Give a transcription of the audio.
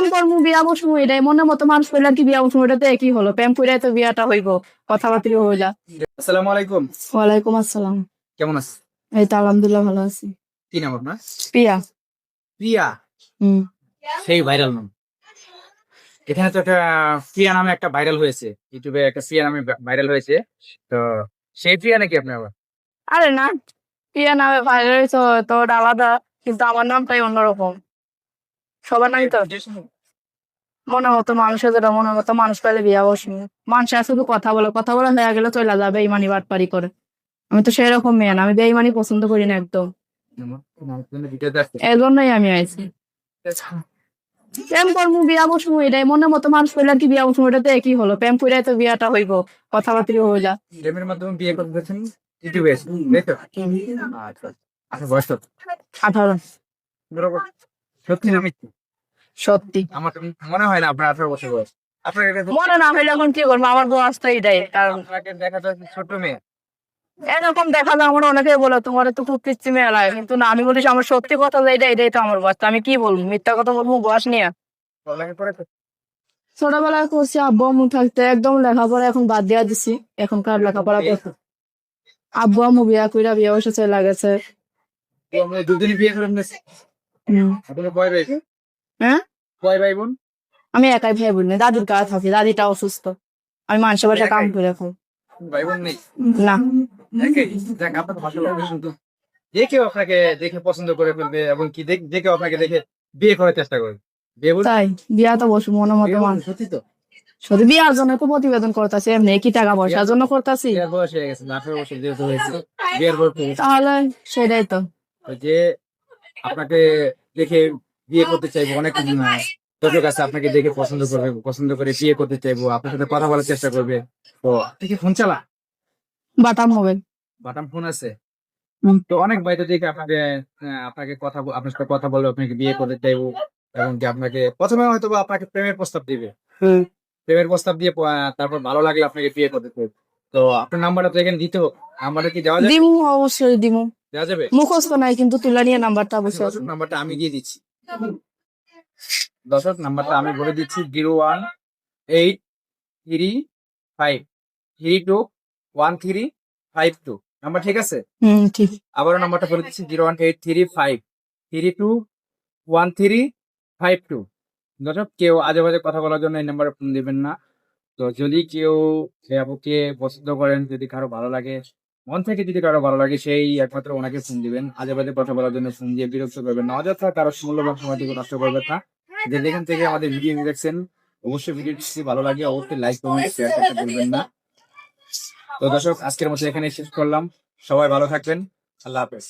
প্রেম করবো বিয়া বসবো এটাই মনের মতো মানুষ পেলে আর কি বিয়া বসবো এটাতে একই হলো প্রেম করে তো বিয়াটা হইব কথাবার্তা হইলা। আসসালামু আলাইকুম। ওয়ালাইকুম আসসালাম। কেমন আছেন? এই তো আলহামদুলিল্লাহ ভালো আছি। কি নাম আপনার? প্রিয়া। প্রিয়া। হম। সেই ভাইরাল নাম। এখানে তো একটা প্রিয়া নামে একটা ভাইরাল হয়েছে, ইউটিউবে একটা প্রিয়া নামে ভাইরাল হয়েছে। তো সেই প্রিয়া নাকি আপনি আবার? আরে না, প্রিয়া নামে ভাইরাল হয়েছে তো ওটা আলাদা, কিন্তু আমার নামটাই অন্যরকম। সবার নামই তো মনের মতো মানুষের যেটা মনের মতো মানুষ পেলে বিয়া বসবো। মানুষ শুধু কথা বলে হয়ে গেলে চলে যাবে বেইমানি বাটপারি করে। আমি তো সেরকম মেয়ে না, আমি বেইমানি পছন্দ করি না একদম। ভিডিওতে আসছে। এই জন্যই আমি আইছি। প্রেম করবো বিয়া বসবো এটাই মনের মতো মানুষ পেলে আর কি বিয়া বসবো এটাতে একই হলো প্রেম করে তো বিয়াটা হইব কথাবার্তা হইলা। প্রেমের মাধ্যমে বিয়ে করতেছেন ইউটিউবে এসে, তাই তো? আচ্ছা। আপনার বয়স কত? 18। বরাবর। সত্যি না মিথ্যে? সত্যি। আমার তো মনে হয় না আপনার 18 বছর বয়স। আপনার এটা তো- মনে না হইলে এখন কি করবো, আমার বয়স তো এটাই। কারণ আপনাকে দেখা যাচ্ছে ছোট মেয়ে। এরকম দেখা যায় আমার অনেকে বলে তোমার তো খুব পিচ্ছি মেয়ে লাগে, কিন্তু না, আমি বলিস আমার সত্যি কথা যে এটাই তো আমার বয়স। তো আমি কি বলবো, মিথ্যা কথা বলবো বয়স নিয়ে? পড়ালেখা করে তো? ছোটবেলায় করছি আব্বু আম্মু থাকতে, একদম লেখাপড়া এখন বাদ দিয়া দিছি। এখন কার লেখাপড়া করতে, আব্বু আম্মু বিয়া কইরা বিয়ে বসে চলে গেছে। তো আমরা দুদিনই বিয়ে করে নিয়েছি। আপনার কয় ভাই? হ্যাঁ, কয় ভাই বোন? আমি একাই ভাই বোন নেই, দাদুর কাছে থাকি, দাদিটা অসুস্থ। আমি মানুষের বাসায় কাম করে খাই। ভাই বোন নেই? না। একই। যাক, আপনার তো ভালো লাগবে শুনতে। যে কেউ আপনাকে দেখে পছন্দ করে ফেলবে এবং কি যে কেউ আপনাকে দেখে বিয়ে করার চেষ্টা করবে। বিয়ে বলতে তাই বিয়া তো বসবো মনের মতো মানুষ। সত্যি তো? শুধু বিয়ার জন্য তো প্রতিবেদন করতেছি, এমনি কি টাকা পয়সার জন্য করতেছি? বিয়ের বয়স হয়ে গেছে, 18 বছর যেহেতু হয়েছে, বিয়ের বয়স হয়ে গেছে। তাহলে সেটাই তো। তো যে আপনাকে দেখে বিয়ে করতে চাইবো, অনেক দর্শক আছে আপনাকে দেখে পছন্দ করবে, পছন্দ করে বিয়ে করতে চাইবো, আপনার সাথে কথা বলার চেষ্টা করবে। তো আপনি কি ফোন চালা? বাটাম মোবাইল। বাটাম ফোন আছে? তো অনেক ভাই তো দেখে আপনাকে আপনাকে আপনার সাথে কথা বলবে, আপনাকে বিয়ে করতে চাইবো এবং কি আপনাকে প্রথমে হয়তো বা আপনাকে প্রেমের প্রস্তাব দিবে। প্রেমের প্রস্তাব দিয়ে তারপর ভালো লাগলে আপনাকে বিয়ে করতে চাইবে। তো আপনার নাম্বারটা তো এখানে দিতে হোক, নাম্বারটা কি দেওয়া যাবে? দিমু, অবশ্যই দিমু। দেওয়া যাবে? মুখস্থ নাই কিন্তু তুলা নিয়ে নাম্বারটা অবশ্যই আছে। দর্শক নাম্বারটা আমি দিয়ে দিচ্ছি। দর্শক নাম্বারটা আমি বলে দিচ্ছি, 01835321352 নাম্বার, ঠিক আছে? ঠিক। আবারও নাম্বারটা বলে দিচ্ছি, 01835321352। দর্শক, কেউ আজে বাজে কথা বলার জন্য এই নাম্বারে ফোন দিবেন না। তো যদি কেউ সে আপুকে পছন্দ করেন, যদি কারো ভালো লাগে, মন থেকে যদি কারো ভালো লাগে, সেই একমাত্র ওনাকে ফোন দিবেন। আজে বাজে কথা বলার জন্য ফোন দিয়ে বিরক্ত করবেন না, অযথা কারো মূল্যবান সময়টুকু নষ্ট করবেন না। যে যেখান থেকে আমাদের ভিডিও দেখছেন, অবশ্যই ভিডিওটি যদি ভালো লাগে অবশ্যই লাইক কমেন্ট শেয়ার করতে ভুলবেন না। তো দর্শক, আজকের মতো এখানে শেষ করলাম। সবাই ভালো থাকবেন। আল্লাহ হাফেজ।